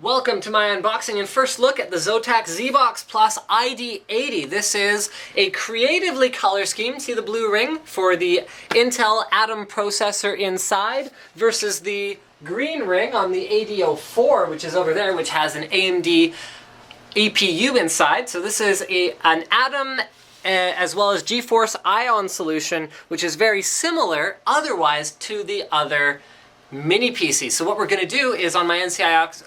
Welcome to my unboxing and first look at the Zotac Zbox Plus ID80. This is a creatively color scheme. See the blue ring for the Intel Atom processor inside versus the green ring on the AD04, which is over there, which has an AMD EPU inside. So this is an Atom as well as GeForce Ion solution, which is very similar otherwise to the other mini PC. So what we're going to do is on my NCIX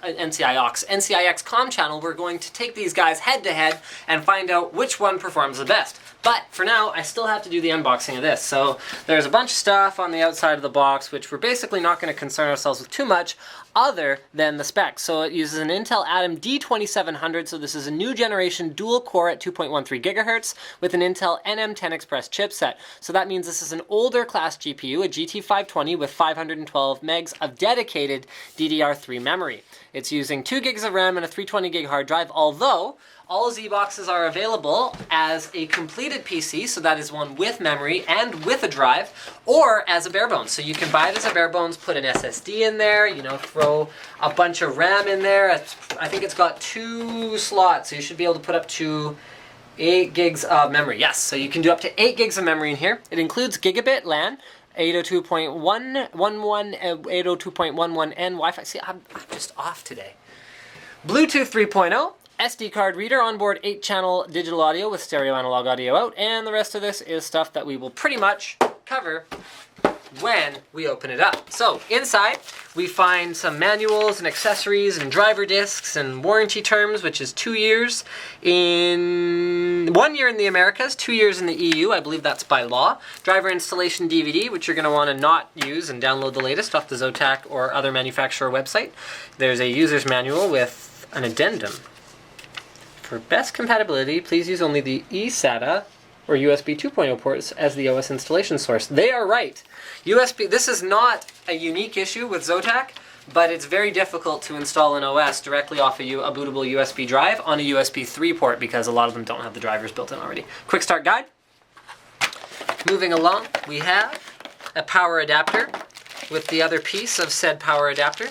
comm channel, we're going to take these guys head to head and find out which one performs the best. But for now, I still have to do the unboxing of this. So there's a bunch of stuff on the outside of the box, which we're basically not going to concern ourselves with too much other than the specs. So it uses an Intel Atom D2700, so this is a new generation dual core at 2.13 gigahertz with an Intel NM10 Express chipset. So that means this is an older class GPU, a GT520 with 512 megs of dedicated DDR3 memory. It's using 2 gigs of RAM and a 320 gig hard drive, although all Zboxes are available as a completed PC, so that is one with memory and with a drive, or as a bare bones. So you can buy it as a bare bones, put an SSD in there, you know, throw a bunch of RAM in there. I think it's got 2 slots, so you should be able to put up to 8 gigs of memory. Yes, so you can do up to 8 gigs of memory in here. It includes gigabit LAN, 802.11, 802.11n Wi-Fi. See, I'm just off today. Bluetooth 3.0. SD card reader, onboard 8-channel digital audio with stereo analog audio out, and the rest of this is stuff that we will pretty much cover when we open it up. So inside we find some manuals and accessories and driver discs and warranty terms, which is 2 years in 1 year in the Americas, 2 years in the EU, I believe that's by law. Driver installation DVD, which you're going to want to not use and download the latest off the Zotac or other manufacturer website. There's a user's manual with an addendum. For best compatibility, please use only the eSATA or USB 2.0 ports as the OS installation source. They are right. This is not a unique issue with Zotac, but it's very difficult to install an OS directly off a bootable USB drive on a USB 3 port because a lot of them don't have the drivers built in already. Quick start guide. Moving along, we have a power adapter with the other piece of said power adapter.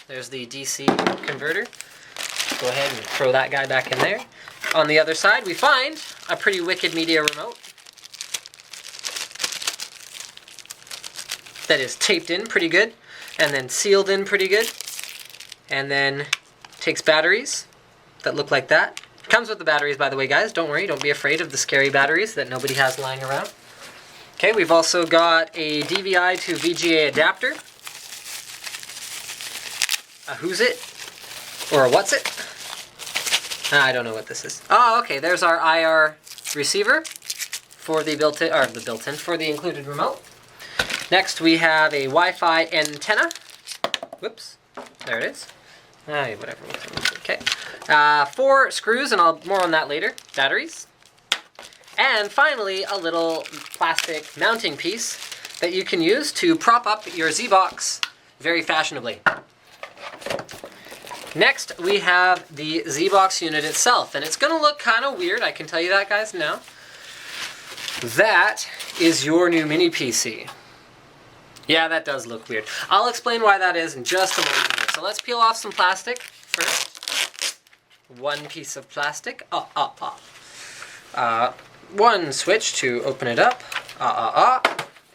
There's the DC converter. Go ahead and throw that guy back in there. On the other side, we find a pretty wicked media remote that is taped in pretty good and then sealed in pretty good, and then takes batteries that look like that. Comes with the batteries, by the way, guys. Don't worry, don't be afraid of the scary batteries that nobody has lying around. Okay, we've also got a DVI to VGA adapter, a who's it or a what's it. I don't know what this is. Oh, okay, there's our IR receiver for the for the included remote. Next we have a Wi-Fi antenna. Whoops, there it is. Whatever. Okay. 4 screws, and more on that later. Batteries. And finally, a little plastic mounting piece that you can use to prop up your Zbox very fashionably. Next, we have the Zbox unit itself, and it's going to look kind of weird, I can tell you that, guys, now. That is your new mini PC. Yeah, that does look weird. I'll explain why that is in just a moment here. So let's peel off some plastic first. One piece of plastic. One switch to open it up.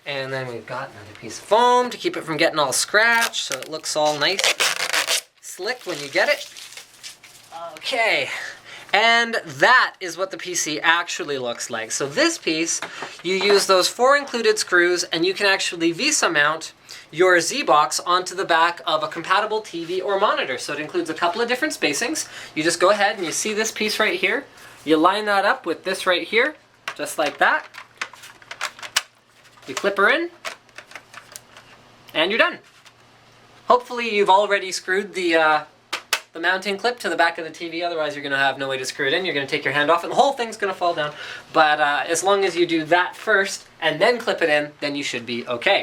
And then we've got another piece of foam to keep it from getting all scratched, so it looks all nice. Slick when you get it. Okay, and that is what the PC actually looks like. So this piece, you use those 4 included screws, and you can actually VESA mount your Zbox onto the back of a compatible TV or monitor. So it includes a couple of different spacings. You just go ahead and you see this piece right here. You line that up with this right here, just like that. You clip her in, and you're done. Hopefully you've already screwed the mounting clip to the back of the TV, otherwise you're going to have no way to screw it in. You're going to take your hand off and the whole thing's going to fall down. But as long as you do that first and then clip it in, then you should be okay.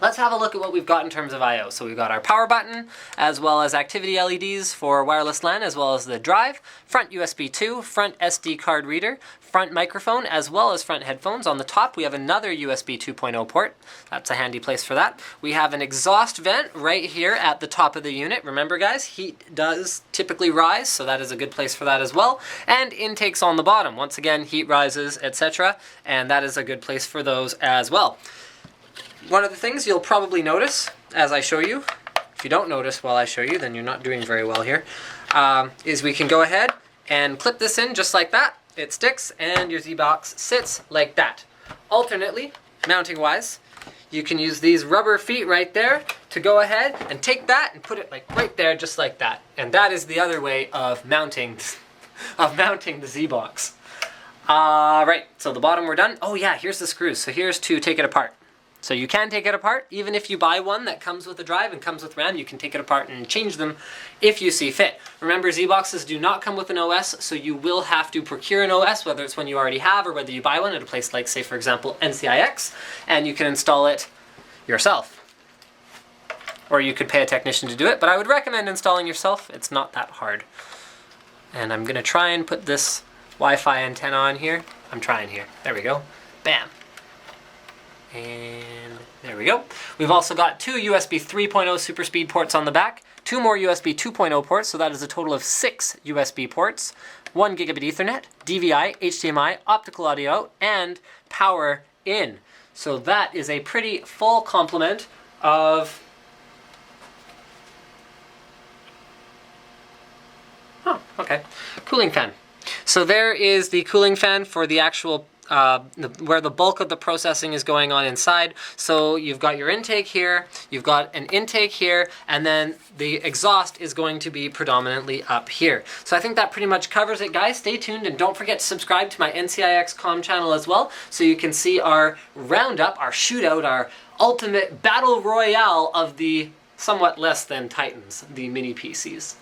let's have a look at what we've got in terms of I/O. So we've got our power button, as well as activity LEDs for wireless LAN, as well as the drive, front USB 2, front SD card reader, front microphone, as well as front headphones. On the top, we have another USB 2.0 port. That's a handy place for that. We have an exhaust vent right here at the top of the unit. Remember, guys, heat does typically rise, so that is a good place for that as well. And intakes on the bottom. Once again, heat rises, etc., and that is a good place for those as well. One of the things you'll probably notice as I show you, if you don't notice while I show you, then you're not doing very well here, is we can go ahead and clip this in just like that. It sticks and your Zbox sits like that. Alternately, mounting wise, you can use these rubber feet right there to go ahead and take that and put it like right there just like that. And that is the other way of mounting the Zbox. Right, so the bottom we're done. Oh yeah, here's the screws. So here's to take it apart. So you can take it apart. Even if you buy one that comes with a drive and comes with RAM, you can take it apart and change them if you see fit. Remember, Zboxes do not come with an OS, so you will have to procure an OS, whether it's one you already have or whether you buy one at a place like, say, for example, NCIX, and you can install it yourself. Or you could pay a technician to do it, but I would recommend installing yourself. It's not that hard. And I'm gonna try and put this Wi-Fi antenna on here. I'm trying here. There we go. Bam. And there we go. We've also got two USB 3.0 super speed ports on the back, two more USB 2.0 ports, so that is a total of 6 USB ports, 1 gigabit Ethernet, DVI, HDMI, optical audio out, and power in. So that is a pretty full complement of... Oh, okay. Cooling fan. So there is the cooling fan for the actual where the bulk of the processing is going on inside. So you've got your intake here, you've got an intake here, and then the exhaust is going to be predominantly up here. So I think that pretty much covers it, guys. Stay tuned and don't forget to subscribe to my NCIX.com channel as well, so you can see our roundup, our shootout, our ultimate battle royale of the somewhat less than Titans, the mini PCs.